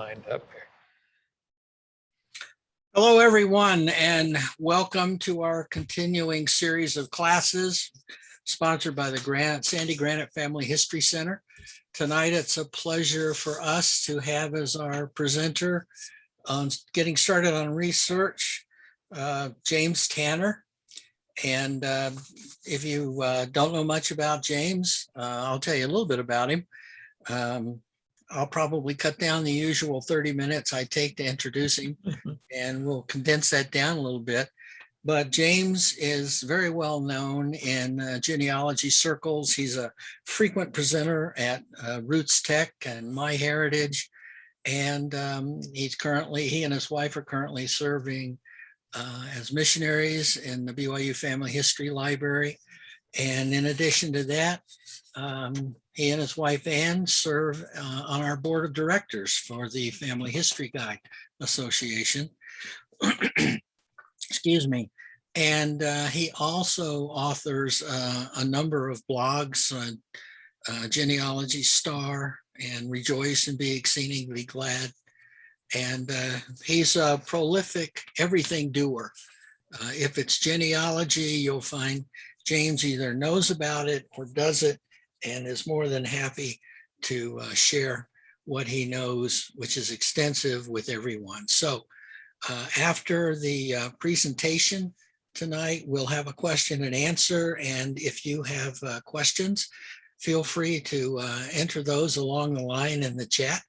lined up here. Hello, everyone, and welcome to our continuing series of classes sponsored by the Sandy Granite Family History Center. Tonight, it's a pleasure for us to have as our presenter on getting started on research, James Tanner. And if you don't know much about James, I'll tell you a little bit about him. I'll probably cut down the usual 30 minutes I take to introduce him, and we'll condense that down a little bit. But James is very well known in genealogy circles. He's a frequent presenter at Roots Tech and MyHeritage. And he and his wife are currently serving as missionaries in the BYU Family History Library. And in addition to that, he and his wife Ann serve on our board of directors for the Family History Guide Association. Excuse me. And he also authors a number of blogs, Genealogy Star and Rejoice and Be Exceedingly Glad. And he's a prolific everything doer. If it's genealogy, you'll find James either knows about it or does it and is more than happy to share what he knows, which is extensive, with everyone. So after the presentation tonight, we'll have a question and answer. And if you have questions, feel free to enter those along the line in the chat,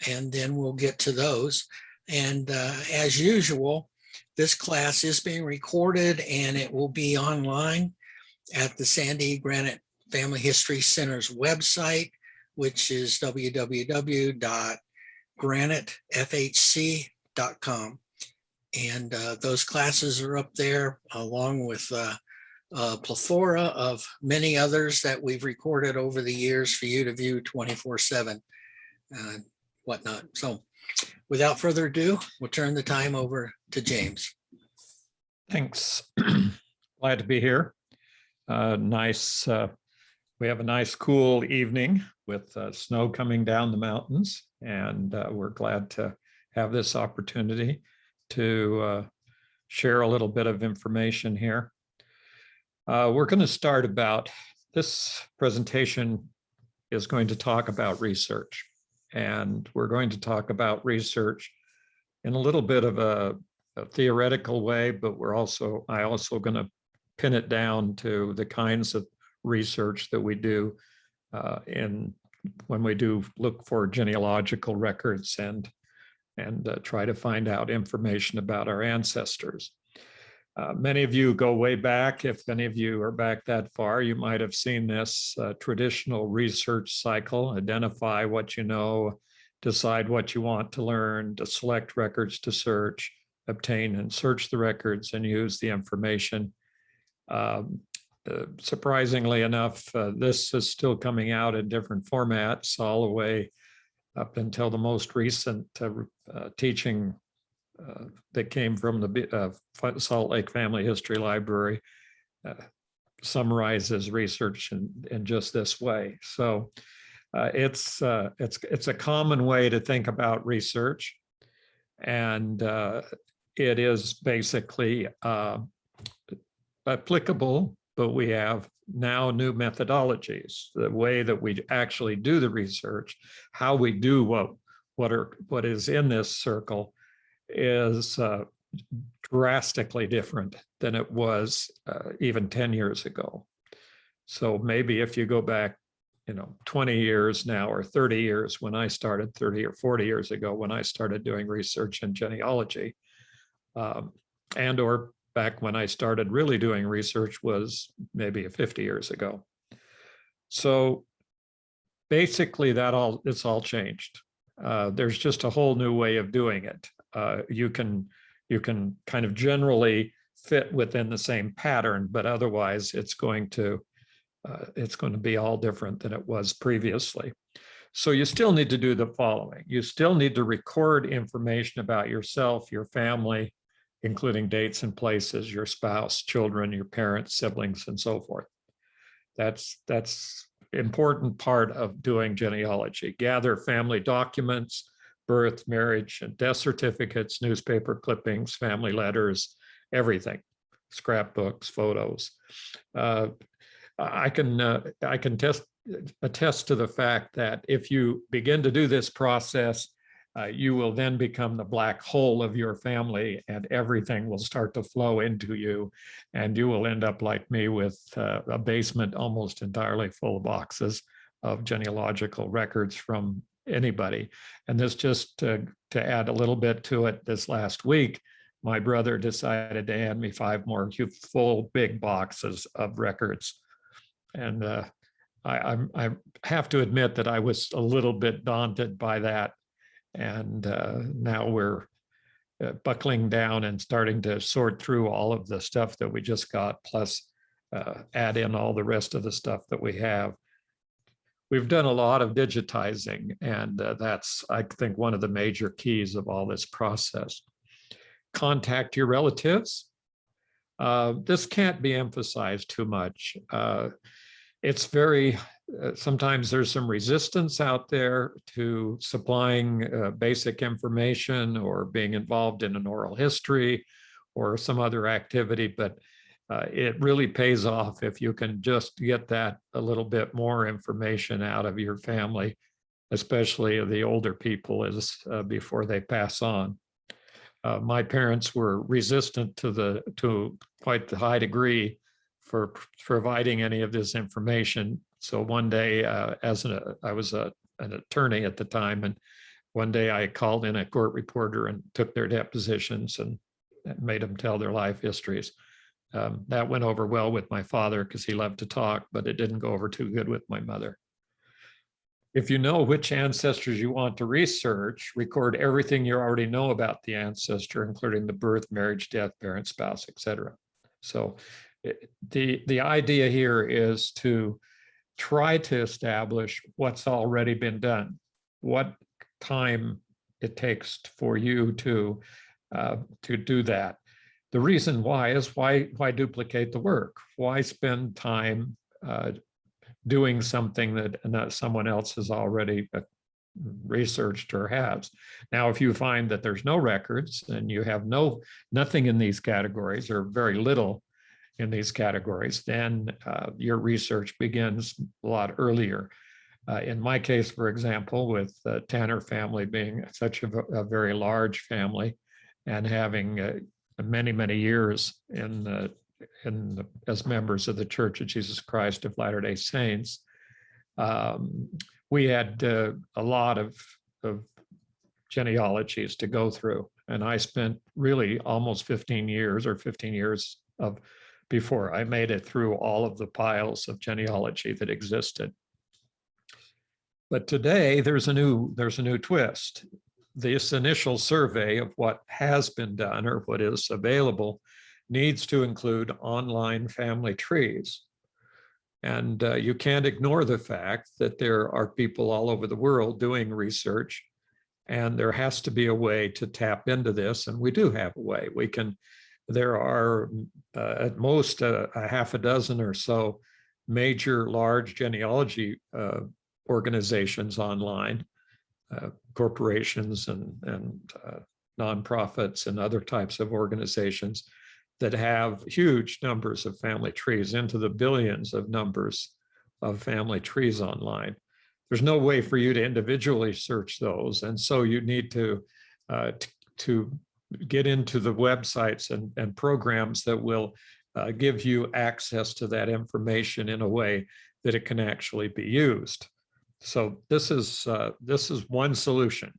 and then we'll get to those. And as usual, this class is being recorded and it will be online at the Sandy Granite Family History Center's website, which is www.granitefhc.com. And those classes are up there, along with a plethora of many others that we've recorded over the years for you to view 24/7, whatnot. So without further ado, we'll turn the time over to James. Thanks. Glad to be here. We have a nice cool evening with snow coming down the mountains, and we're glad to have this opportunity to share a little bit of information here. We're going to start about, this presentation is going to talk about research, and we're going to talk about research in a little bit of a theoretical way, but I also going to pin it down to the kinds of research that we do when we do look for genealogical records and try to find out information about our ancestors. Many of you go way back. If any of you are back that far, you might have seen this traditional research cycle: identify what you know, decide what you want to learn, to select records to search, obtain and search the records, and use the information. Surprisingly enough, this is still coming out in different formats all the way up until the most recent teaching that came from the Salt Lake Family History Library summarizes research in just this way. So it's a common way to think about research, and it is basically applicable, but we have now new methodologies. The way that we actually do the research, how we do what is in this circle, is drastically different than it was even 10 years ago. So maybe if you go back 20 years now, or 30 years when I started, 30 or 40 years ago when I started doing research in genealogy, and or back when I started really doing research was maybe 50 years ago. So basically it's all changed. There's just a whole new way of doing it. You can kind of generally fit within the same pattern, but otherwise it's going to be all different than it was previously. So you still need to do the following. You still need to record information about yourself, your family, including dates and places, your spouse, children, your parents, siblings, and so forth. That's important part of doing genealogy. Gather family documents, birth, marriage, and death certificates, newspaper clippings, family letters, everything, scrapbooks, photos. I can attest to the fact that if you begin to do this process, you will then become the black hole of your family, and everything will start to flow into you, and you will end up like me with a basement almost entirely full of boxes of genealogical records from anybody. And this just to add a little bit to it, this last week, my brother decided to hand me 5 more full big boxes of records. And I have to admit that I was a little bit daunted by that. And now we're buckling down and starting to sort through all of the stuff that we just got, plus add in all the rest of the stuff that we have. We've done a lot of digitizing, and that's, I think, one of the major keys of all this process. Contact your relatives. This can't be emphasized too much. It's very, sometimes there's some resistance out there to supplying basic information or being involved in an oral history or some other activity, but it really pays off if you can just get that a little bit more information out of your family, especially the older people, as before they pass on. My parents were resistant to quite the high degree for providing any of this information. So one day, I was an attorney at the time, and one day I called in a court reporter and took their depositions and made them tell their life histories. That went over well with my father because he loved to talk, but it didn't go over too good with my mother. If you know which ancestors you want to research, record everything you already know about the ancestor, including the birth, marriage, death, parent, spouse, etc. So the idea here is to try to establish what's already been done, what time it takes for you to do that. The reason why is why duplicate the work? Why spend time doing something that someone else has already researched or has? Now, if you find that there's no records and you have nothing in these categories or very little in these categories, then your research begins a lot earlier. In my case, for example, with the Tanner family being such a very large family and having many, many years as members of the Church of Jesus Christ of Latter-day Saints, we had a lot of genealogies to go through. And I spent really almost 15 years before I made it through all of the piles of genealogy that existed. But today there's a new twist. This initial survey of what has been done or what is available needs to include online family trees. And you can't ignore the fact that there are people all over the world doing research, and there has to be a way to tap into this. And we do have a way. There are at most a half a dozen or so major large genealogy organizations online, corporations and nonprofits and other types of organizations that have huge numbers of family trees, into the billions of numbers of family trees online. There's no way for you to individually search those. And so you need to get into the websites and programs that will give you access to that information in a way that it can actually be used. So this is one solution.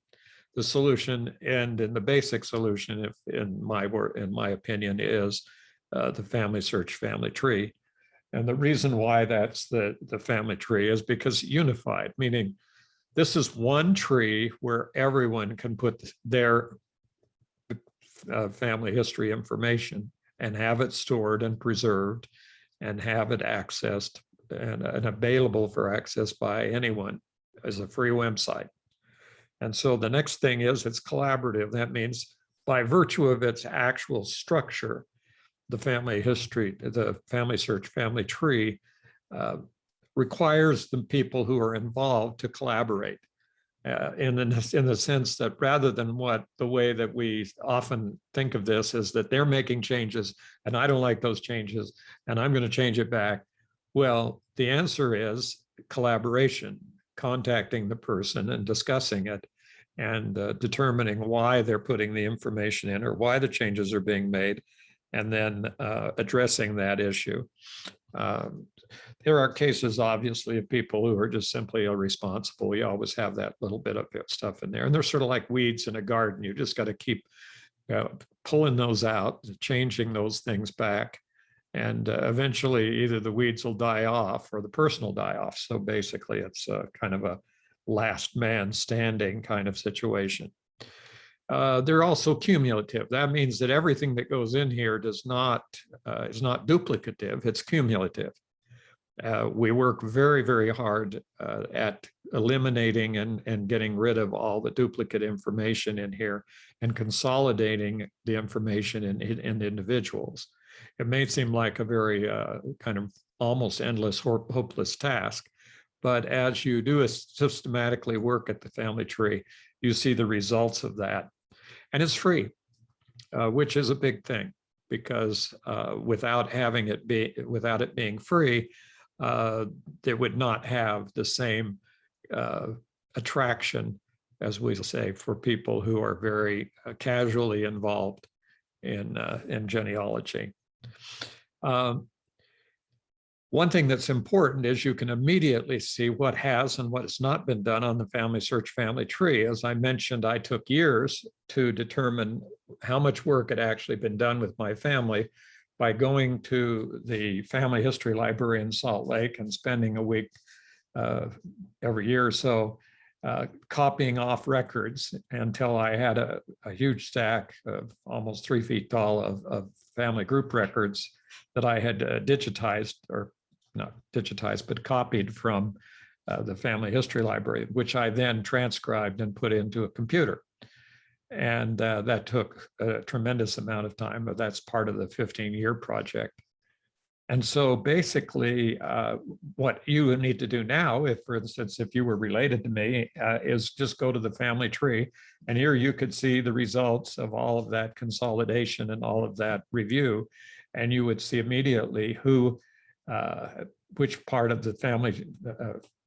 The solution, and in the basic solution, if in my opinion, is the Family Search family tree. And the reason why that's the family tree is because unified, meaning this is one tree where everyone can put their family history information and have it stored and preserved and have it accessed and available for access by anyone as a free website. And so the next thing is it's collaborative. That means by virtue of its actual structure, the family history, the Family Search family tree requires the people who are involved to collaborate. in the sense that rather than the way that we often think of this is that they're making changes and I don't like those changes and I'm going to change it back. Well, the answer is collaboration, contacting the person and discussing it and determining why they're putting the information in or why the changes are being made, and then addressing that issue. There are cases, obviously, of people who are just simply irresponsible. You always have that little bit of stuff in there. And they're sort of like weeds in a garden. You just got to keep pulling those out, changing those things back. And eventually either the weeds will die off or the person will die off. So basically it's kind of a last man standing kind of situation. They're also cumulative. That means that everything that goes in here is not duplicative, it's cumulative. We work very, very hard at eliminating and getting rid of all the duplicate information in here and consolidating the information in individuals. It may seem like a very kind of almost endless, hopeless task, but as you do systematically work at the family tree, you see the results of that. And it's free, which is a big thing, because without it being free, it would not have the same attraction, as we say, for people who are very casually involved in genealogy. One thing that's important is you can immediately see what has and what has not been done on the Family Search family tree. As I mentioned, I took years to determine how much work had actually been done with my family by going to the Family History Library in Salt Lake and spending a week every year or so copying off records until I had a huge stack of almost 3 feet tall of family group records that I had digitized, or not digitized, but copied from the Family History Library, which I then transcribed and put into a computer. And that took a tremendous amount of time, but that's part of the 15-year project. And so basically what you need to do now, if for instance, if you were related to me, is just go to the family tree, and here you could see the results of all of that consolidation and all of that review. And you would see immediately who, which part of the family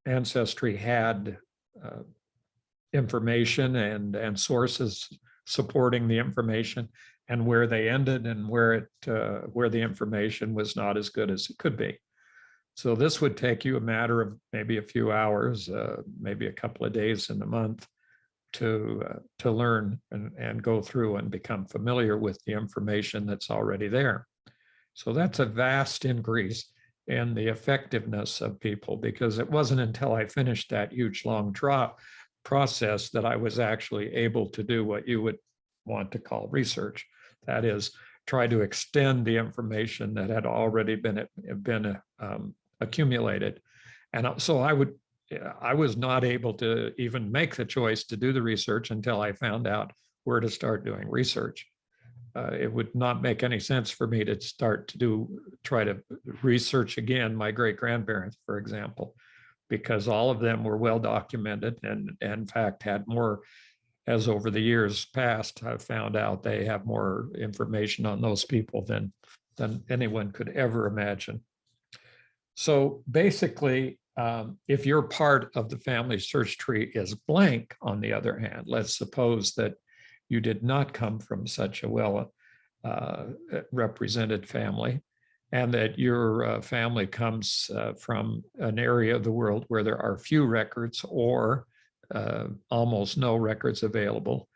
ancestry had information and sources supporting the information, and where they ended and where the information was not as good as it could be. So this would take you a matter of maybe a few hours, maybe a couple of days in the month to learn and go through and become familiar with the information that's already there. So that's a vast increase in the effectiveness of people, because it wasn't until I finished that huge long process that I was actually able to do what you would want to call research. That is, try to extend the information that had already been accumulated. And so I was not able to even make the choice to do the research until I found out where to start doing research. It would not make any sense for me to try to research again my great-grandparents, for example, because all of them were well documented and in fact had more, as over the years past, I've found out they have more information on those people than anyone could ever imagine. So basically, if your part of the family search tree is blank, on the other hand, let's suppose that you did not come from such a well represented family, and that your family comes from an area of the world where there are few records or almost no records available,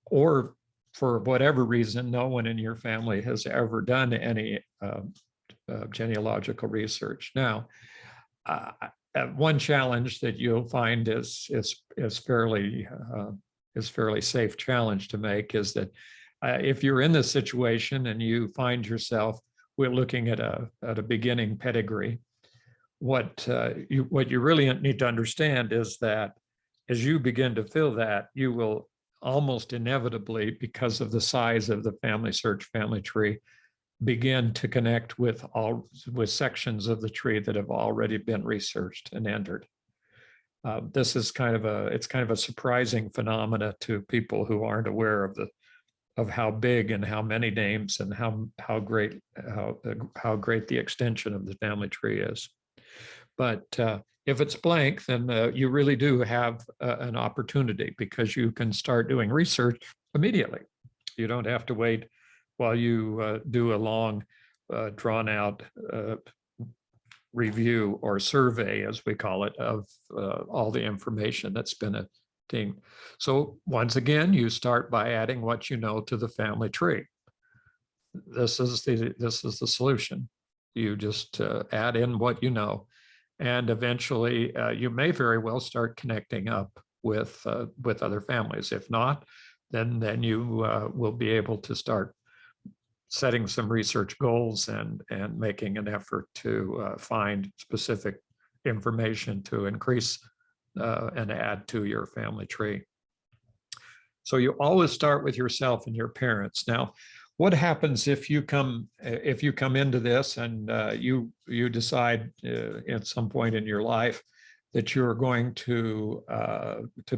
or for whatever reason, no one in your family has ever done any genealogical research. Now, one challenge that you'll find is fairly safe challenge to make is that if you're in this situation and you find yourself, we're looking at a beginning pedigree, what you really need to understand is that as you begin to fill that, you will almost inevitably, because of the size of the family search family tree, begin to connect with sections of the tree that have already been researched and entered. This is it's kind of a surprising phenomena to people who aren't aware of how big and how many names and how great the extension of the family tree is. But if it's blank, then you really do have an opportunity, because you can start doing research immediately. You don't have to wait while you do a long, drawn out review or survey, as we call it, of all the information that's been obtained. So once again, you start by adding what you know to the family tree. This is the solution. You just add in what you know, and eventually you may very well start connecting up with other families. If not, then you will be able to start setting some research goals and making an effort to find specific information to increase and add to your family tree. So you always start with yourself and your parents. Now, what happens if you come into this and you decide at some point in your life that you're going to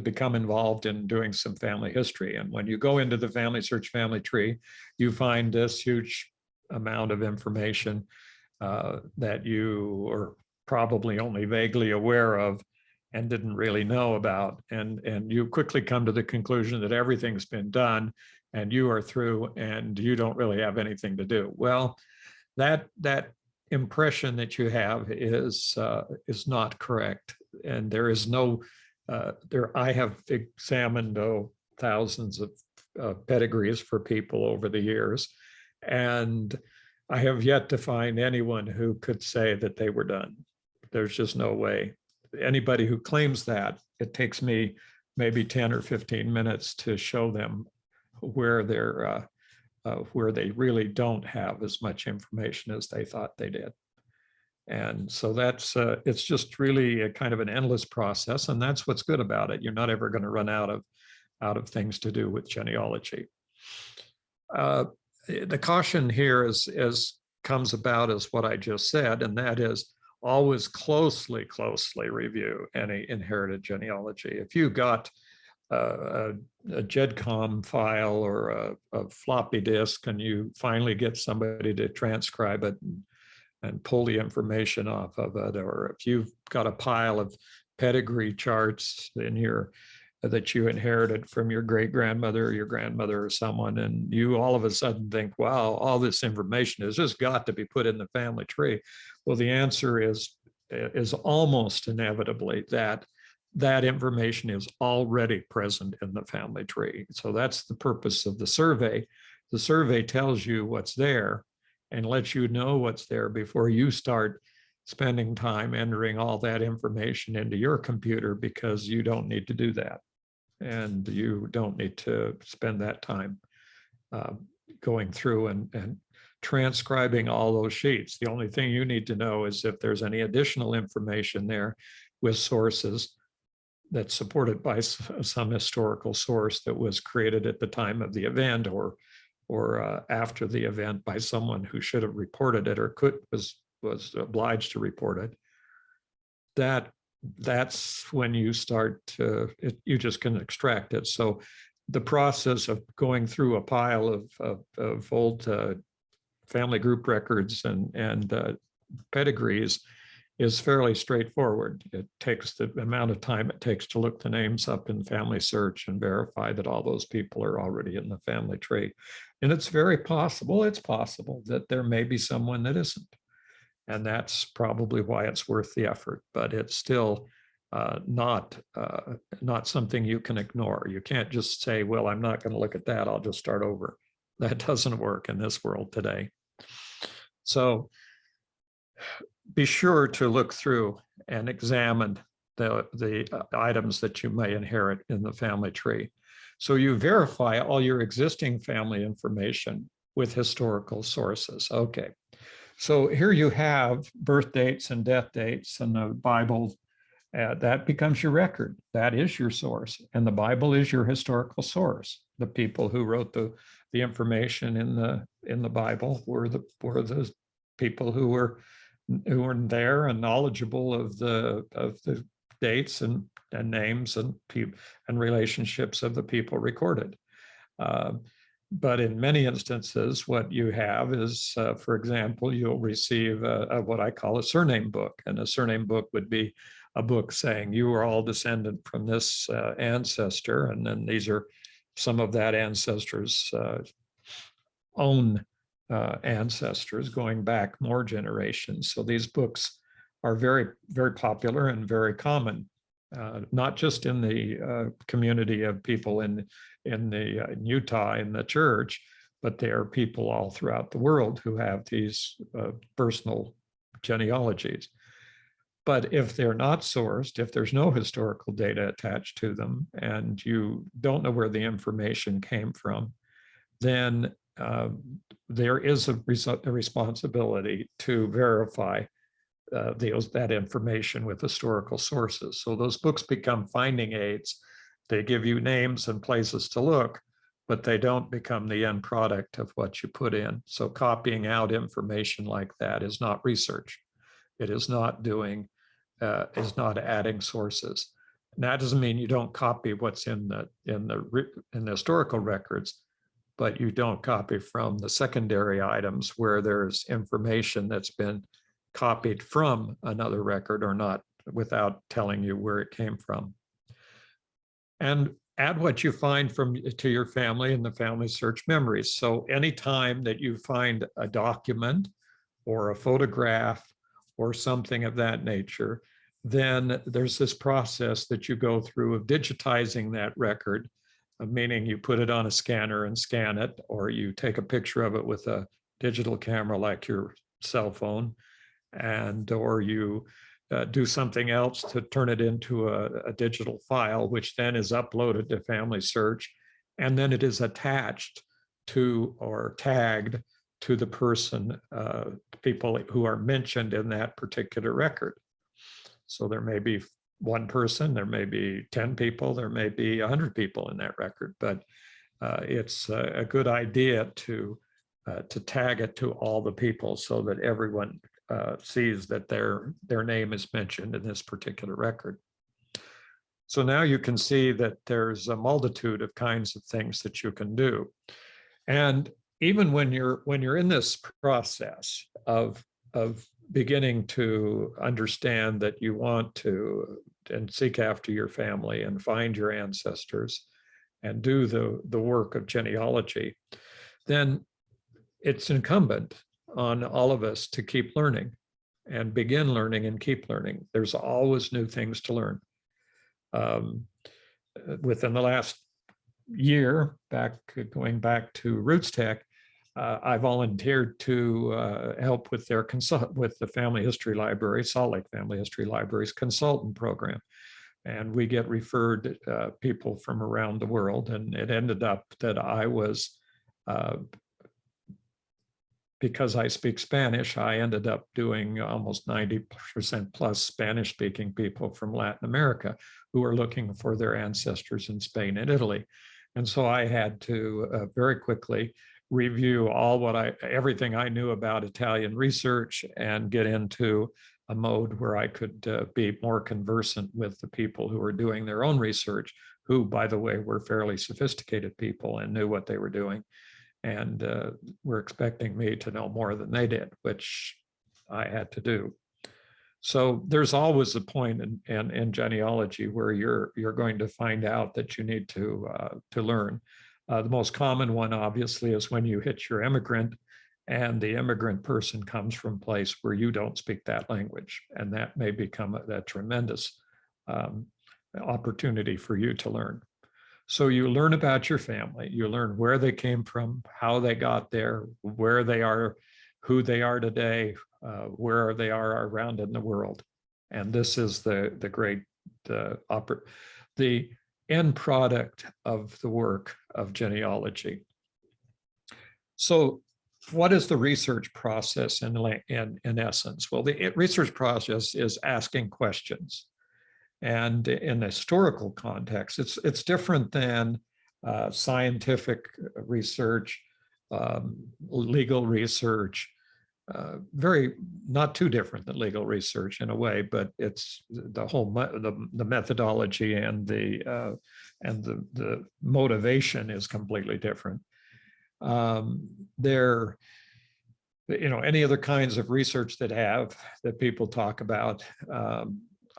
become involved in doing some family history? And when you go into the Family Search family tree, you find this huge amount of information that you are probably only vaguely aware of and didn't really know about. And you quickly come to the conclusion that everything's been done and you are through and you don't really have anything to do. Well, that impression that you have is not correct. And there is no, I have examined thousands of pedigrees for people over the years, and I have yet to find anyone who could say that they were done. There's just no way. Anybody who claims that, it takes me maybe 10 or 15 minutes to show them where they really don't have as much information as they thought they did. And so it's just really a kind of an endless process, and that's what's good about it. You're not ever going to run out of things to do with genealogy. The caution here comes about as what I just said, and that is always closely review any inherited genealogy. If you got a GEDCOM file or a floppy disk and you finally get somebody to transcribe it and pull the information off of it, or if you've got a pile of pedigree charts that you inherited from your great-grandmother or your grandmother or someone, and you all of a sudden think, wow, all this information has just got to be put in the family tree. Well, the answer is almost inevitably that information is already present in the family tree. So that's the purpose of the survey. The survey tells you what's there and lets you know what's there before you start spending time entering all that information into your computer, because you don't need to do that. And you don't need to spend that time going through and transcribing all those sheets. The only thing you need to know is if there's any additional information there with sources that's supported by some historical source that was created at the time of the event or after the event by someone who should have reported it or was obliged to report it. That's when you start you just can extract it. So the process of going through a pile of old family group records and pedigrees is fairly straightforward. It takes the amount of time it takes to look the names up in Family Search and verify that all those people are already in the family tree. And it's possible that there may be someone that isn't. And that's probably why it's worth the effort, but it's still not something you can ignore. You can't just say, well, I'm not going to look at that, I'll just start over. That doesn't work in this world today. So be sure to look through and examine the items that you may inherit in the family tree. So you verify all your existing family information with historical sources. Okay. So here you have birth dates and death dates and the Bible. That becomes your record. That is your source. And the Bible is your historical source. The people who wrote the information in the Bible were the people who were there and knowledgeable of the dates and and names and and relationships of the people recorded. Uh, but in many instances, what you have is, for example, you'll receive what I call a surname book. And a surname book would be a book saying you are all descendant from this ancestor. And then these are some of that ancestor's own ancestors going back more generations. So these books are very, very popular and very common, not just in the community of people in Utah in the church, but there are people all throughout the world who have these personal genealogies. But if they're not sourced, if there's no historical data attached to them, and you don't know where the information came from, then there is a responsibility to verify that information with historical sources. So those books become finding aids. They give you names and places to look, but they don't become the end product of what you put in. So copying out information like that is not research. It is not doing, is not adding sources. And that doesn't mean you don't copy what's in the historical records, but you don't copy from the secondary items where there's information that's been copied from another record or not, without telling you where it came from. And add what you find to your family and the family search memories. So anytime that you find a document or a photograph or something of that nature, then there's this process that you go through of digitizing that record, meaning you put it on a scanner and scan it, or you take a picture of it with a digital camera like your cell phone, or you do something else to turn it into a digital file, which then is uploaded to Family Search, and then it is attached to or tagged to the person, people who are mentioned in that particular record. So there may be one person, there may be 10 people, there may be 100 people in that record, but it's a good idea to tag it to all the people so that everyone sees that their name is mentioned in this particular record. So now you can see that there's a multitude of kinds of things that you can do. And even when you're in this process of beginning to understand that you want to and seek after your family and find your ancestors and do the work of genealogy, then it's incumbent on all of us to keep learning and begin learning and keep learning. There's always new things to learn. Within the last year, going back to Roots Tech, I volunteered to help with with the Family History Library, Salt Lake Family History Library's consultant program. And we get referred people from around the world. And it ended up that I was, because I speak Spanish, I ended up doing almost 90% plus Spanish speaking people from Latin America who are looking for their ancestors in Spain and Italy. And so I had to very quickly review everything I knew about Italian research and get into a mode where I could be more conversant with the people who were doing their own research, who, by the way, were fairly sophisticated people and knew what they were doing, and were expecting me to know more than they did, which I had to do. So there's always a point in genealogy where you're going to find out that you need to learn. The most common one, obviously, is when you hit your immigrant, and the immigrant person comes from a place where you don't speak that language, and that may become a tremendous opportunity for you to learn. So you learn about your family, you learn where they came from, how they got there, where they are, who they are today, where they are around in the world. And this is the end product of the work of genealogy. So what is the research process in essence? Well, the research process is asking questions. And in the historical context, it's different than scientific research, legal research, very not too different than legal research in a way, but it's the whole the methodology and the motivation is completely different. There, any other kinds of research that people talk about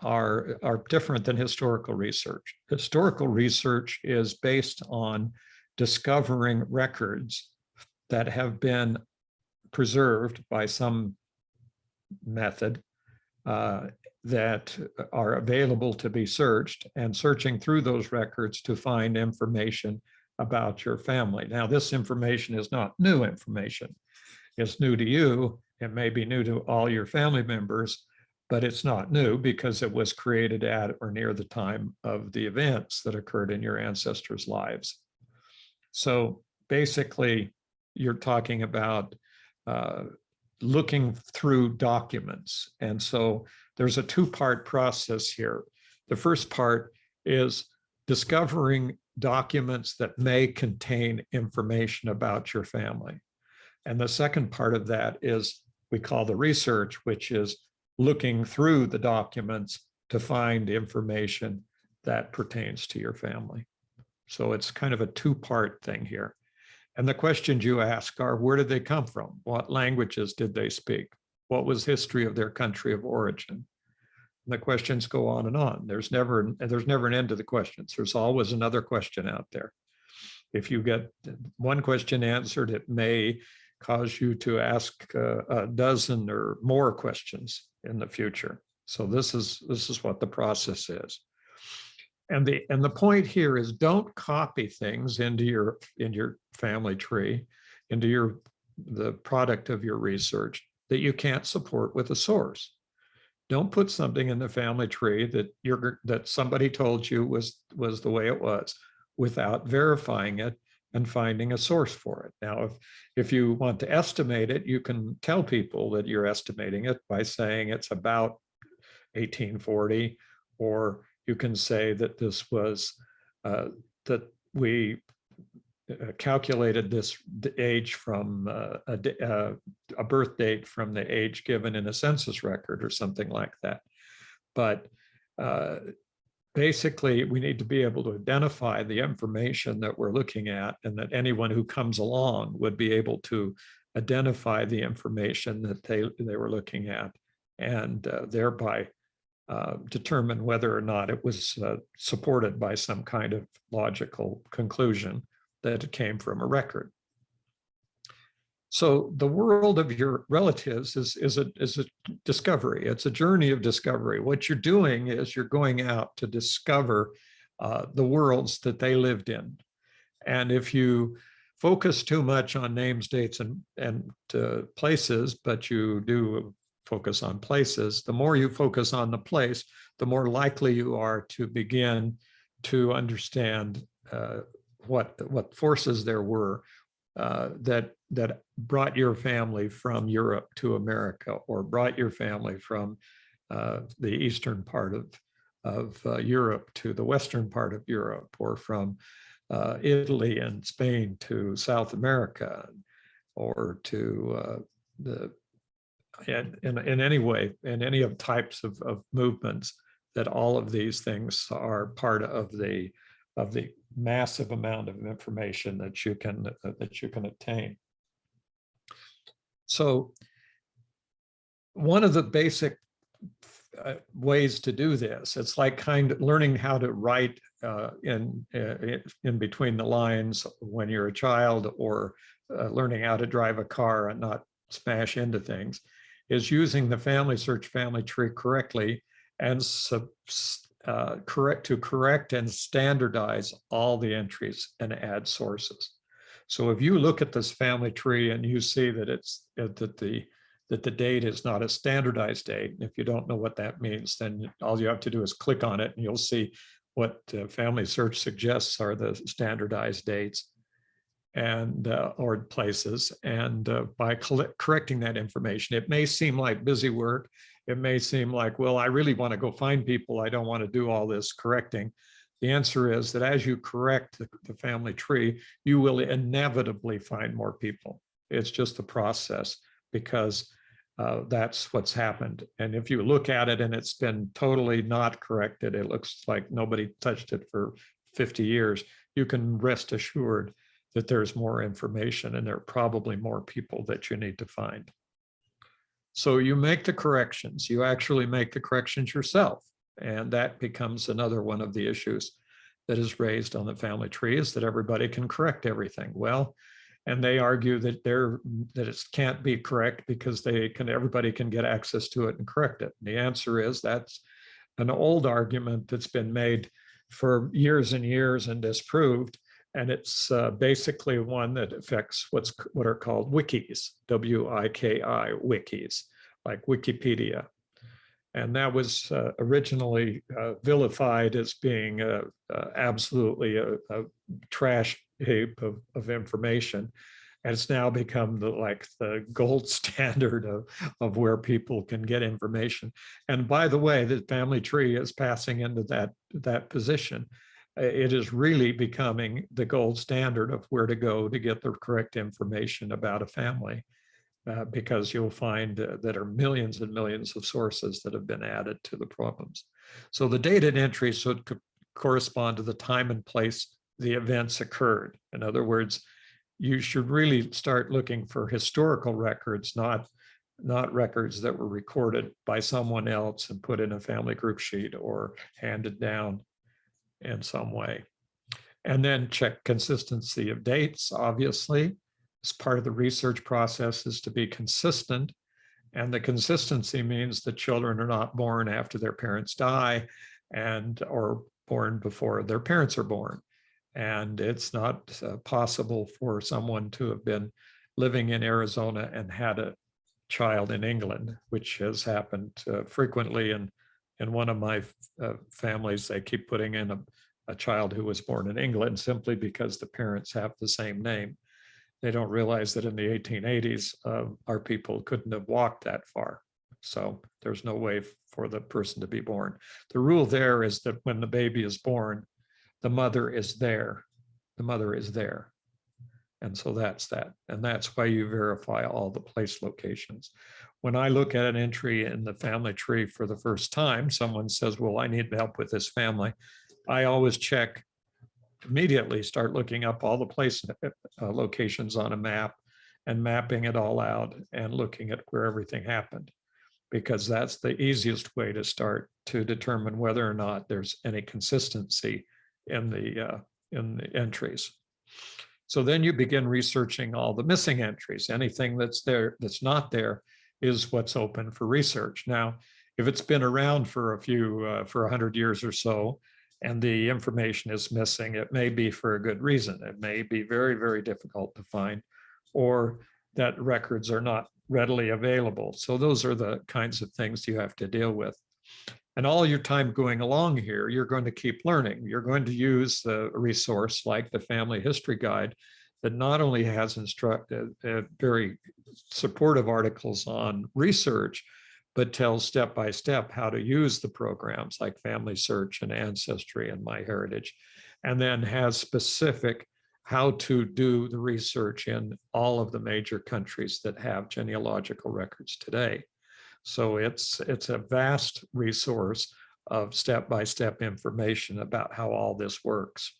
are different than historical research. Historical research is based on discovering records that have been preserved by some method that are available to be searched, and searching through those records to find information about your family. Now, this information is not new information. It's new to you. It may be new to all your family members, but it's not new because it was created at or near the time of the events that occurred in your ancestors' lives. So basically, you're talking about looking through documents. And so there's a two-part process here. The first part is discovering documents that may contain information about your family. And the second part of that is we call the research, which is looking through the documents to find information that pertains to your family. So it's kind of a two-part thing here. And the questions you ask are, where did they come from? What languages did they speak? What was history of their country of origin? And the questions go on and on. There's never an end to the questions. There's always another question out there. If you get one question answered, it may cause you to ask a dozen or more questions in the future. So this is what the process is. And the point here is, don't copy things into your family tree, into the product of your research that you can't support with a source. Don't put something in the family tree that somebody told you was the way it was without verifying it and finding a source for it. Now, if you want to estimate it, you can tell people that you're estimating it by saying it's about 1840, or you can say that this was that we calculated this age from a birth date from the age given in a census record or something like that. But basically, we need to be able to identify the information that we're looking at, and that anyone who comes along would be able to identify the information that they were looking at, and thereby determine whether or not it was supported by some kind of logical conclusion that it came from a record. So the world of your relatives is a discovery. It's a journey of discovery. What you're doing is you're going out to discover the worlds that they lived in. And if you focus too much on names, dates, and places, but you do focus on places, the more you focus on the place, the more likely you are to begin to understand what forces there were that brought your family from Europe to America, or brought your family from the eastern part of Europe to the western part of Europe, or from Italy and Spain to South America, or to in any way, in any of types of movements, that all of these things are part of the massive amount of information that you can obtain. So one of the basic ways to do this, it's like kind of learning how to write in between the lines when you're a child, or learning how to drive a car and not smash into things, is using the family search family tree correctly, and correct and standardize all the entries and add sources. So if you look at this family tree and you see that that the date is not a standardized date, and if you don't know what that means, then all you have to do is click on it and you'll see what Family Search suggests are the standardized dates and or places. And by correcting that information, it may seem like busy work. It may seem like, well, I really want to go find people. I don't want to do all this correcting. The answer is that as you correct the family tree, you will inevitably find more people. It's just a process, because That's what's happened. And if you look at it and it's been totally not corrected, it looks like nobody touched it for 50 years, you can rest assured that there's more information and there are probably more people that you need to find. So you make the corrections, you actually make the corrections yourself. And that becomes another one of the issues that is raised on the family tree, is that everybody can correct everything. Well, and they argue that it can't be correct because everybody can get access to it and correct it. And the answer is that's an old argument that's been made for years and years and disproved. And it's basically one that affects what are called wikis, W-I-K-I, wikis, like Wikipedia. And that was originally vilified as being absolutely a trash heap of information. And it's now become the gold standard of where people can get information. And by the way, the family tree is passing into that position. It is really becoming the gold standard of where to go to get the correct information about a family. Because you'll find that there are millions and millions of sources that have been added to the problems. So the date and entry should correspond to the time and place the events occurred. In other words, you should really start looking for historical records, not records that were recorded by someone else and put in a family group sheet or handed down in some way. And then check consistency of dates, obviously. As part of the research process is to be consistent. And the consistency means that children are not born after their parents die or born before their parents are born. And it's not possible for someone to have been living in Arizona and had a child in England, which has happened frequently. And in one of my families, they keep putting in a child who was born in England simply because the parents have the same name. They don't realize that in the 1880s, our people couldn't have walked that far. So there's no way for the person to be born. The rule there is that when the baby is born, the mother is there. The mother is there. And so that's that. And that's why you verify all the place locations. When I look at an entry in the family tree for the first time, someone says, well, I need help with this family. I always check immediately, start looking up all the place locations on a map and mapping it all out and looking at where everything happened, because that's the easiest way to start to determine whether or not there's any consistency in the entries. So then you begin researching all the missing entries. Anything that's there that's not there is what's open for research. Now, if it's been around for for 100 years or so, and the information is missing, it may be for a good reason. It may be very, very difficult to find, or that records are not readily available. So those are the kinds of things you have to deal with. And all your time going along here, you're going to keep learning. You're going to use the resource like the Family History Guide that not only has instructed very supportive articles on research, but tells step by step how to use the programs like Family Search and Ancestry and MyHeritage, and then has specific how to do the research in all of the major countries that have genealogical records today. So it's a vast resource of step-by-step information about how all this works.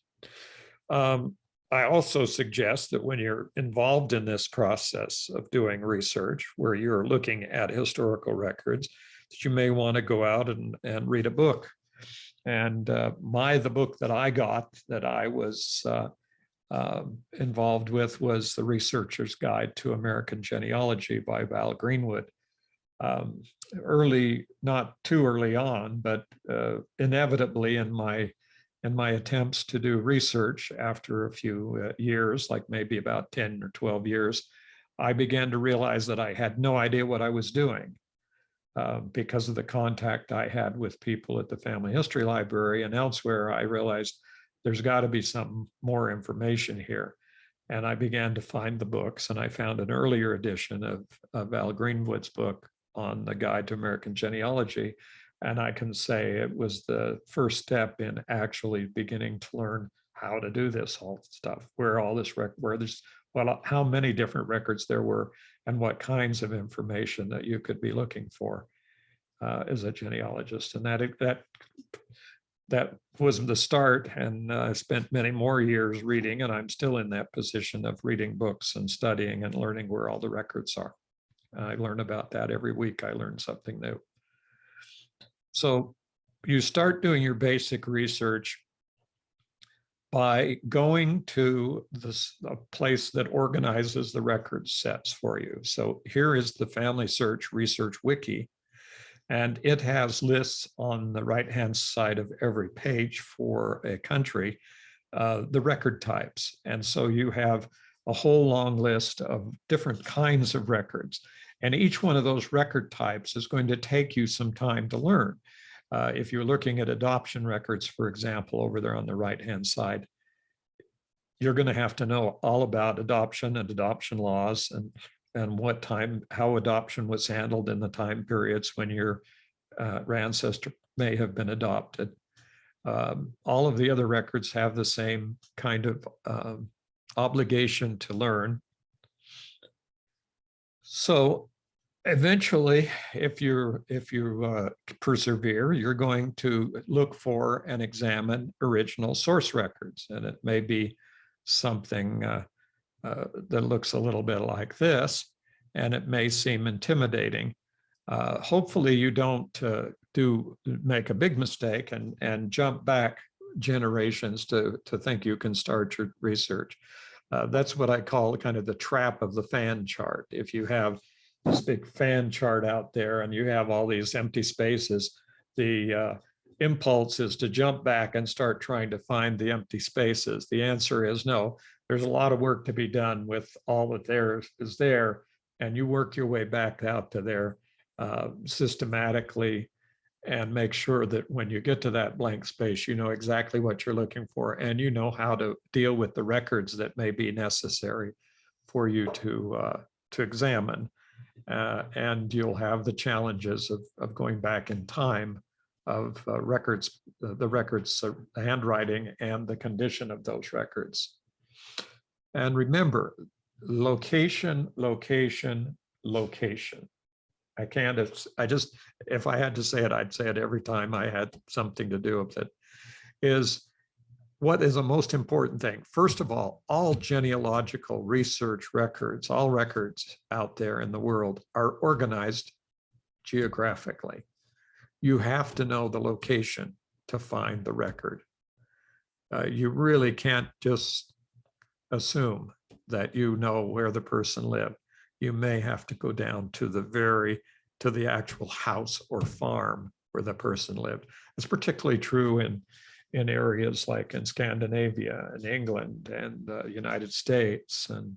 I also suggest that when you're involved in this process of doing research, where you're looking at historical records, that you may want to go out and read a book. And the book that I got that I was involved with was The Researcher's Guide to American Genealogy by Val Greenwood. Not too early on, but inevitably in my attempts to do research after a few years, like maybe about 10 or 12 years, I began to realize that I had no idea what I was doing because of the contact I had with people at the Family History Library and elsewhere. I realized there's got to be some more information here. And I began to find the books, and I found an earlier edition of Val Greenwood's book on the Guide to American Genealogy. And I can say it was the first step in actually beginning to learn how to do this whole stuff, where all this where there's how many different records there were, and what kinds of information that you could be looking for as a genealogist. And that was the start. And I spent many more years reading, and I'm still in that position of reading books and studying and learning where all the records are. I learn about that every week. I learn something new. So you start doing your basic research by going to a place that organizes the record sets for you. So here is the Family Search Research Wiki, and it has lists on the right-hand side of every page for a country, the record types. And so you have a whole long list of different kinds of records. And each one of those record types is going to take you some time to learn. If you're looking at adoption records, for example, over there on the right-hand side, you're going to have to know all about adoption and adoption laws, and what time, how adoption was handled in the time periods when your ancestor may have been adopted. All of the other records have the same kind of obligation to learn. So eventually, if you persevere, you're going to look for and examine original source records, and it may be something that looks a little bit like this, and it may seem intimidating. Hopefully, you don't make a big mistake and jump back generations to think you can start your research. That's what I call kind of the trap of the fan chart. If you have this big fan chart out there and you have all these empty spaces, the impulse is to jump back and start trying to find the empty spaces. The answer is no. There's a lot of work to be done with all that there is there, and you work your way back out to there systematically, and make sure that when you get to that blank space, you know exactly what you're looking for, and you know how to deal with the records that may be necessary for you to examine. And you'll have the challenges of going back in time, of records, the records, the handwriting, and the condition of those records. And remember, location, location, location. If I had to say it, I'd say it every time I had something to do with it, is what is the most important thing. First of all genealogical research records, all records out there in the world are organized geographically. You have to know the location to find the record. You really can't just assume that you know where the person lived. You may have to go down to the actual house or farm where the person lived. It's particularly true in areas like in Scandinavia and England and the United States and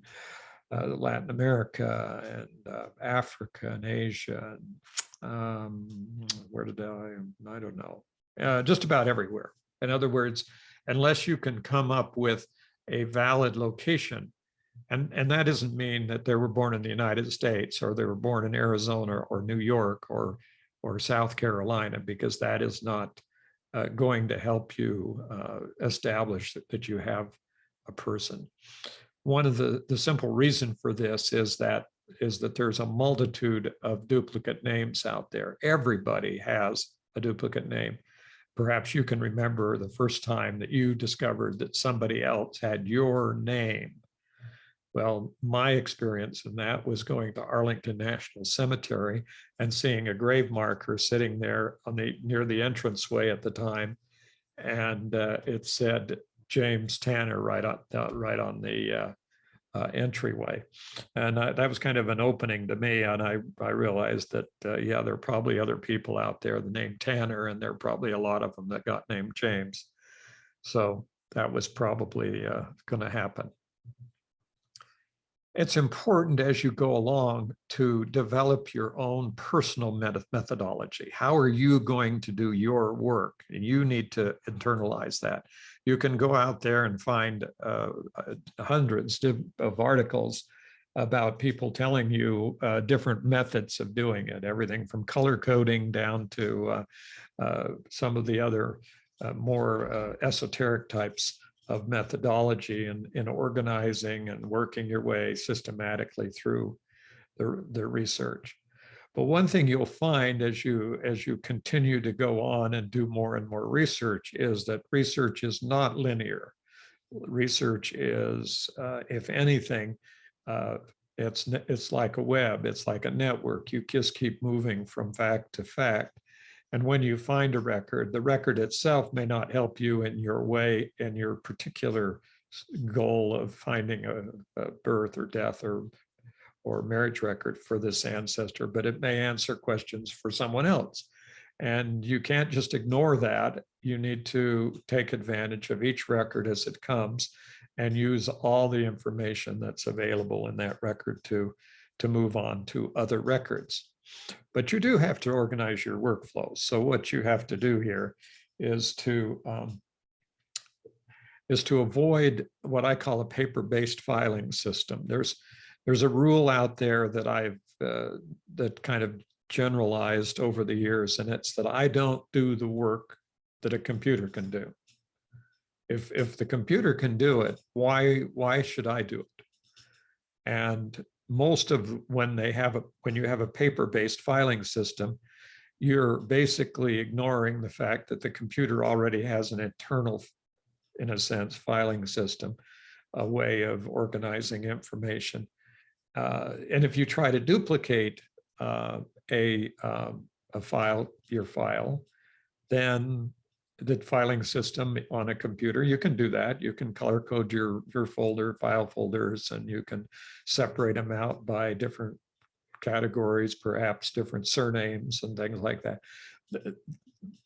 Latin America and Africa and Asia. Where did I don't know, just about everywhere. In other words, unless you can come up with a valid location, and that doesn't mean that they were born in the United States or they were born in Arizona or New York or South Carolina, because that is not going to help you establish that you have a person. One of the simple reason for this is that there's a multitude of duplicate names out there. Everybody has a duplicate name. Perhaps you can remember the first time that you discovered that somebody else had your name. Well, my experience in that was going to Arlington National Cemetery and seeing a grave marker sitting there near the entranceway at the time, and it said James Tanner right on the entryway, and that was kind of an opening to me. And I realized that yeah, there are probably other people out there the name Tanner, and there are probably a lot of them that got named James. So that was probably going to happen. It's important as you go along to develop your own personal methodology. How are you going to do your work? And you need to internalize that. You can go out there and find hundreds of articles about people telling you different methods of doing it, everything from color coding down to some of the other more esoteric types of methodology in organizing and working your way systematically through the research. But one thing you'll find as you continue to go on and do more and more research is that research is not linear. Research is, if anything, it's like a web, it's like a network. You just keep moving from fact to fact. And when you find a record, the record itself may not help you in your way, in your particular goal of finding a birth or death or marriage record for this ancestor, but it may answer questions for someone else. And you can't just ignore that. You need to take advantage of each record as it comes and use all the information that's available in that record to move on to other records. But you do have to organize your workflows. So what you have to do here is to avoid what I call a paper-based filing system. There's a rule out there that I've that kind of generalized over the years, and it's that I don't do the work that a computer can do. If the computer can do it, why should I do it? And most of when you have a paper-based filing system, you're basically ignoring the fact that the computer already has an internal, in a sense, filing system, a way of organizing information. And if you try to duplicate your file, then the filing system on a computer, you can do that. You can color code your file folders, and you can separate them out by different categories, perhaps different surnames and things like that.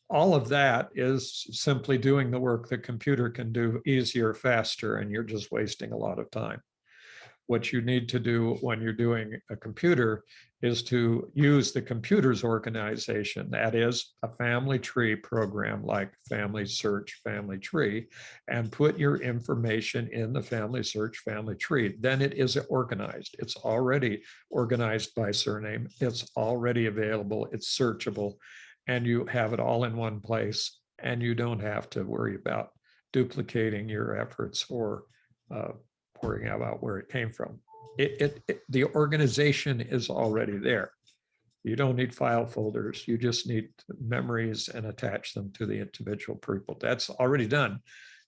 All of that is simply doing the work the computer can do easier, faster, and you're just wasting a lot of time. What you need to do when you're doing a computer is to use the computer's organization, that is a family tree program like Family Search Family Tree, and put your information in the Family Search Family Tree. Then it is organized. It's already organized by surname. It's already available. It's searchable, and you have it all in one place, and you don't have to worry about duplicating your efforts or worrying about where it came from. The organization is already there. You don't need file folders. You just need memories and attach them to the individual people. That's already done.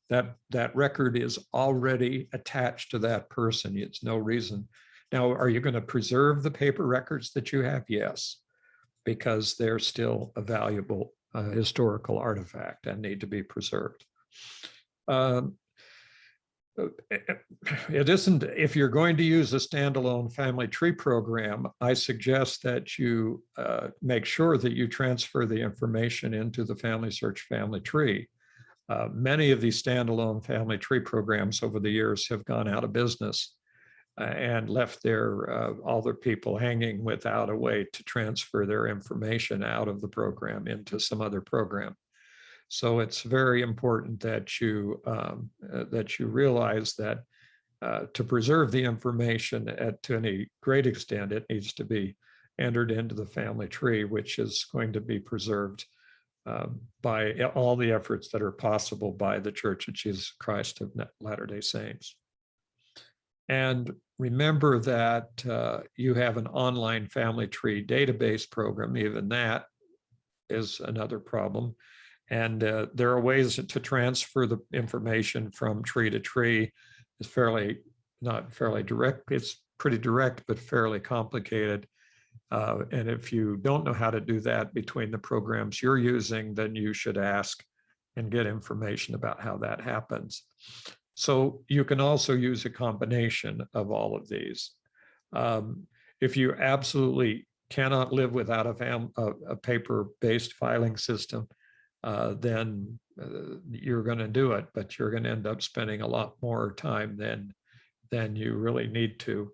That record is already attached to that person. It's no reason. Now, are you going to preserve the paper records that you have? Yes, because they're still a valuable historical artifact and need to be preserved. It isn't, if you're going to use a standalone family tree program, I suggest that you make sure that you transfer the information into the Family Search Family Tree. Many of these standalone family tree programs over the years have gone out of business and left all their people hanging without a way to transfer their information out of the program into some other program. So it's very important that you realize that to preserve the information to any great extent, it needs to be entered into the family tree, which is going to be preserved by all the efforts that are possible by the Church of Jesus Christ of Latter-day Saints. And remember that you have an online family tree database program. Even that is another problem. And there are ways to transfer the information from tree to tree. It's not fairly direct. It's pretty direct, but fairly complicated. And if you don't know how to do that between the programs you're using, then you should ask and get information about how that happens. So you can also use a combination of all of these. If you absolutely cannot live without a paper-based filing system, then you're going to do it, but you're going to end up spending a lot more time than you really need to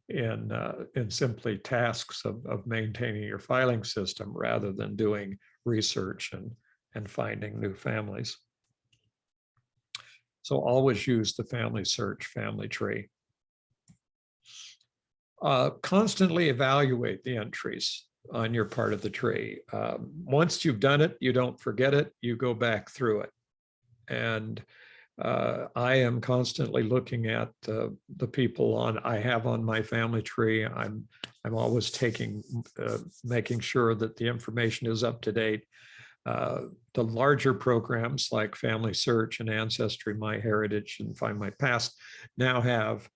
in simply tasks of maintaining your filing system rather than doing research and finding new families. So always use the Family Search Family Tree. Constantly evaluate the entries on your part of the tree. Once you've done it, you don't forget it, you go back through it. And I am constantly looking at the people I have on my family tree. I'm always making sure that the information is up to date. The larger programs like Family Search and Ancestry, MyHeritage, and Find My Past now have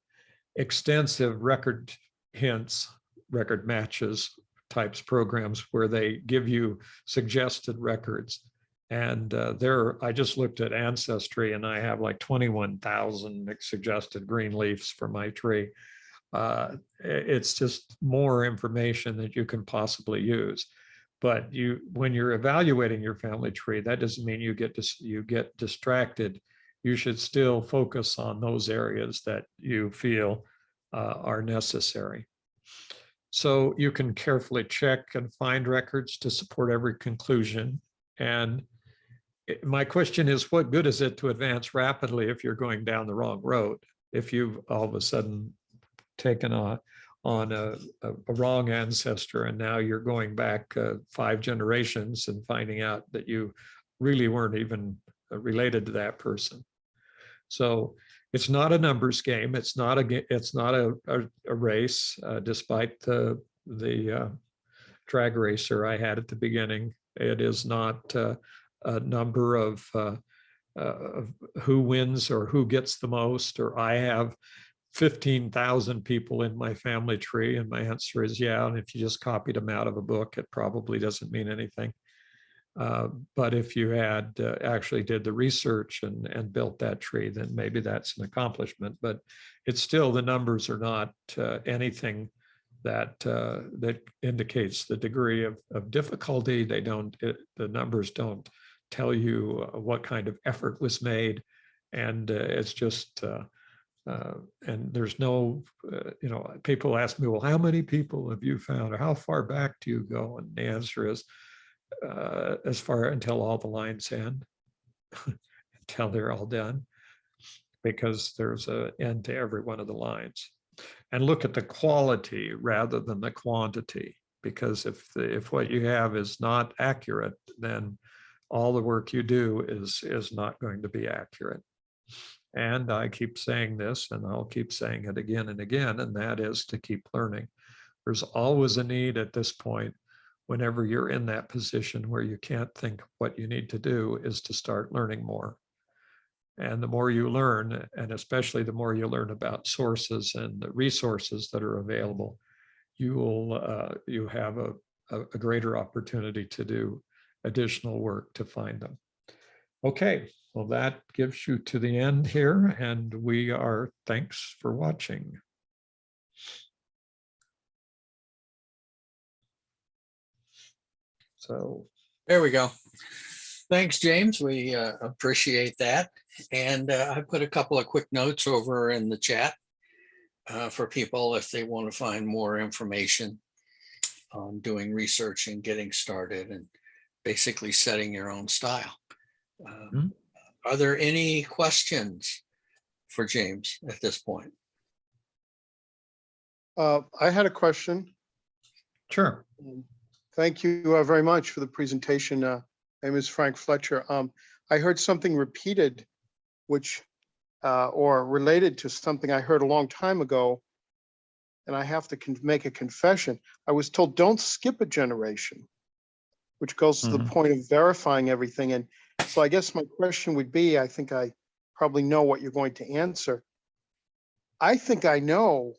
extensive record hints, record matches types programs where they give you suggested records. And I just looked at Ancestry and I have like 21,000 suggested green leaves for my tree. It's just more information that you can possibly use. But when you're evaluating your family tree, that doesn't mean you get distracted. You should still focus on those areas that you feel are necessary. So you can carefully check and find records to support every conclusion. And my question is, what good is it to advance rapidly if you're going down the wrong road? If you've all of a sudden taken on a wrong ancestor and now you're going back 5 generations and finding out that you really weren't even related to that person. So it's not a numbers game. It's not a race, despite the drag racer I had at the beginning. It is not a number of who wins or who gets the most, or I have 15,000 people in my family tree. And my answer is yeah. And if you just copied them out of a book, it probably doesn't mean anything. But if you had actually did the research and built that tree, then maybe that's an accomplishment. But it's still, the numbers are not anything that indicates the degree of difficulty. The numbers don't tell you what kind of effort was made, and it's just. And there's no, people ask me, well, how many people have you found, or how far back do you go? And the answer is, as far until all the lines end, until they're all done, because there's an end to every one of the lines. And look at the quality rather than the quantity, because if what you have is not accurate, then all the work you do is not going to be accurate. And I keep saying this, and I'll keep saying it again and again, and that is to keep learning. There's always a need at this point, whenever you're in that position where you can't think what you need to do, is to start learning more. And the more you learn, and especially the more you learn about sources and the resources that are available, you have a greater opportunity to do additional work to find them. Okay, well, that gives you to the end here, and thanks for watching. So There we go. Thanks, James. We appreciate that. And I put a couple of quick notes over in the chat for people if they want to find more information on doing research and getting started and basically setting your own style. Are there any questions for James at this point? I had a question. sure. Thank you very much for the presentation. My name is Frank Fletcher. I heard something repeated, which or related to something I heard a long time ago, and I have to make a confession. I was told don't skip a generation, which goes to the point of verifying everything. And so I guess my question would be, I think I probably know what you're going to answer. I think I know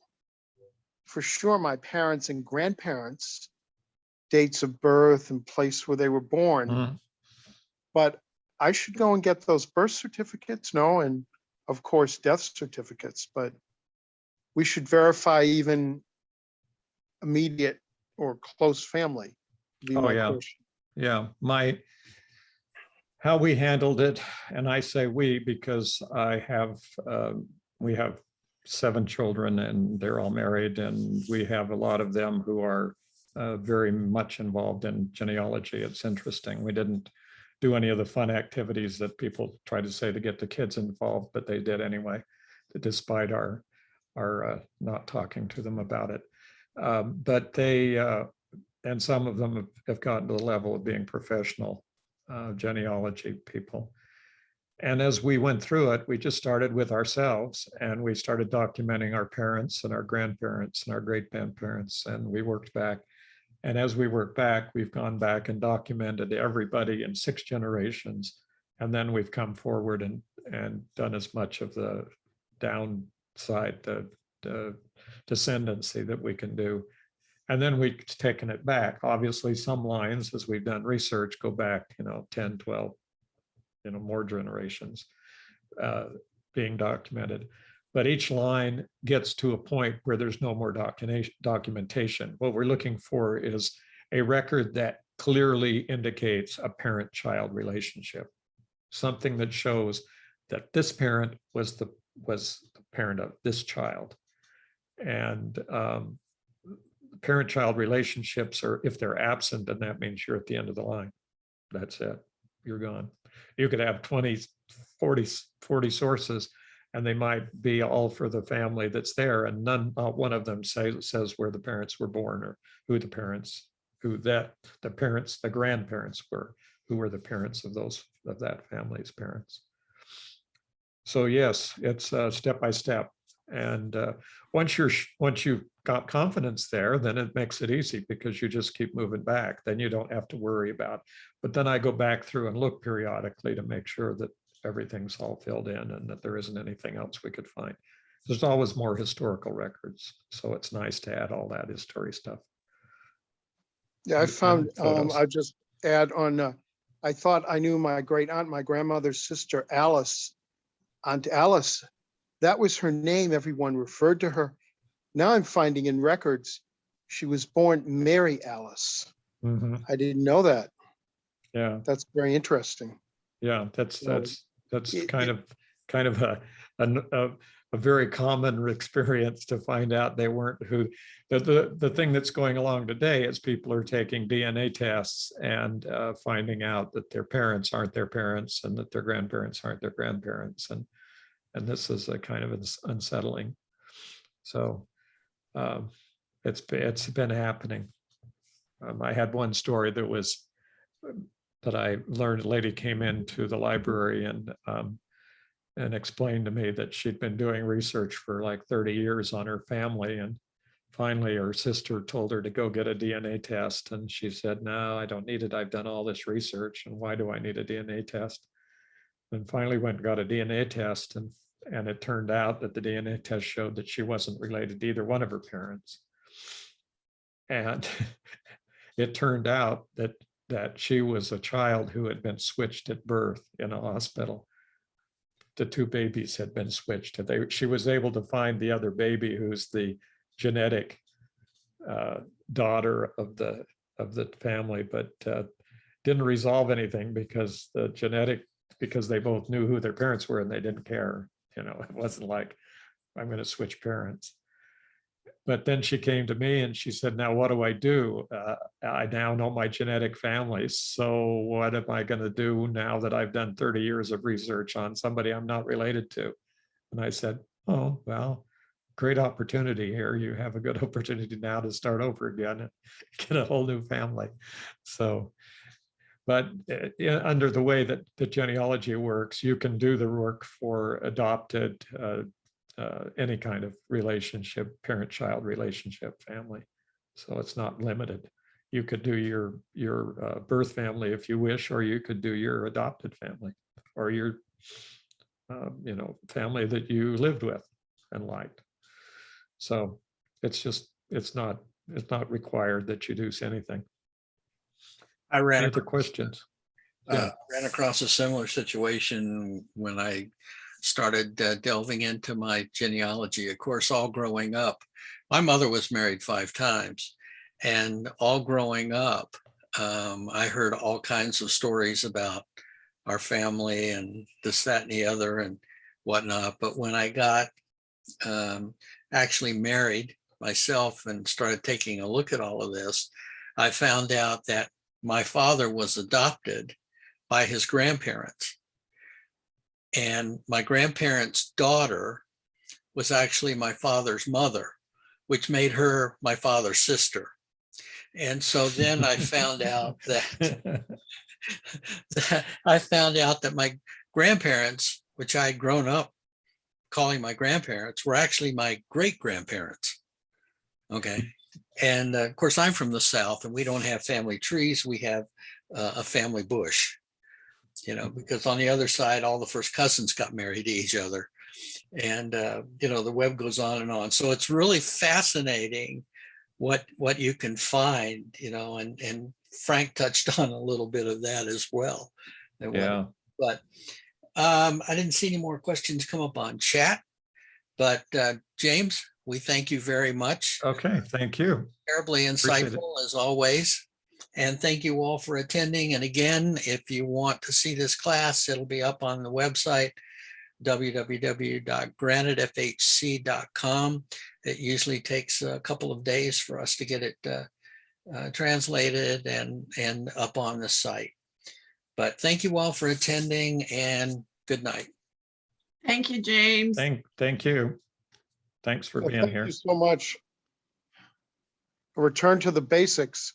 for sure my parents and grandparents' dates of birth and place where they were born, but I should go and get those birth certificates, no, and of course death certificates, but we should verify even immediate or close family. Oh, yeah. Question. Yeah, how we handled it, and I say we because we have 7 children and they're all married, and we have a lot of them who are very much involved in genealogy. It's interesting. We didn't do any of the fun activities that people try to say to get the kids involved, but they did anyway, despite our not talking to them about it. But they, and some of them have gotten to the level of being professional genealogy people. And as we went through it, we just started with ourselves and we started documenting our parents and our grandparents and our great grandparents, and we worked back. And as we work back, we've gone back and documented everybody in 6 generations. And then we've come forward and done as much of the downside, the descendancy that we can do. And then we've taken it back. Obviously, some lines, as we've done research, go back, 10, 12, more generations being documented. But each line gets to a point where there's no more documentation. What we're looking for is a record that clearly indicates a parent-child relationship, something that shows that this parent was the parent of this child. And parent-child relationships are, if they're absent, then that means you're at the end of the line. That's it. You're gone. You could have 20, 40 sources, and they might be all for the family that's there, and not one of them says where the parents were born or who the grandparents were, who were the parents of that family's parents. So yes, it's step by step. And once you've got confidence there, then it makes it easy because you just keep moving back. Then you don't have to worry about. But then I go back through and look periodically to make sure that everything's all filled in and that there isn't anything else we could find. There's always more historical records, so it's nice to add all that history stuff. Yeah, I found, photos. I'll just add on, I thought I knew my great aunt, my grandmother's sister, Alice, Aunt Alice. That was her name. Everyone referred to her. Now I'm finding in records, she was born Mary Alice. Mhm. I didn't know that. Yeah, That's very interesting. yeah, that's it- kind of a very common experience to find out they weren't who. The thing that's going along today is people are taking DNA tests and finding out that their parents aren't their parents and that their grandparents aren't their grandparents, and this is a kind of unsettling. So it's been happening. I had one story that I learned. A lady came into the library and explained to me that she'd been doing research for like 30 years on her family, and finally her sister told her to go get a DNA test, and she said, "No, I don't need it. I've done all this research, and why do I need a DNA test?" And finally went and got a DNA test, and it turned out that the DNA test showed that she wasn't related to either one of her parents. And it turned out that she was a child who had been switched at birth in a hospital. The 2 babies had been switched. She was able to find the other baby, who's the genetic daughter of the family, but didn't resolve anything because they both knew who their parents were and they didn't care. It wasn't like, I'm going to switch parents. But then she came to me and she said, "Now what do I do? I now know my genetic family. So what am I going to do now that I've done 30 years of research on somebody I'm not related to?" And I said, "Oh, well, great opportunity here. You have a good opportunity now to start over again and get a whole new family." So, but under the way that the genealogy works, you can do the work for adopted, any kind of relationship, parent-child relationship, family. So it's not limited. You could do your birth family if you wish, or you could do your adopted family, or your family that you lived with and liked. So it's not required that you do anything. I ran Any other questions? ran across a similar situation when I started delving into my genealogy. Of course, all growing up, my mother was married 5 times, and all growing up, I heard all kinds of stories about our family and this, that, and the other and whatnot. But when I got actually married myself and started taking a look at all of this, I found out that my father was adopted by his grandparents. And my grandparents' daughter was actually my father's mother, which made her my father's sister. And so then I found out that my grandparents, which I had grown up calling my grandparents, were actually my great grandparents. Okay. And of course, I'm from the South and we don't have family trees. We have a family bush, you know, because on the other side, all the first cousins got married to each other. And, you know, the web goes on and on. So it's really fascinating what you can find, you know, and Frank touched on a little bit of that as well. Yeah. But I didn't see any more questions come up on chat. But James, we thank you very much. Okay, thank you. Terribly Appreciate it. insightful as always. And thank you all for attending. And again, if you want to see this class, it'll be up on the website, www.granitefhc.com. It usually takes a couple of days for us to get it translated and up on the site. But thank you all for attending and good night. Thank you, James. Thank you. Thanks for being Thank here. you so much. A return to the basics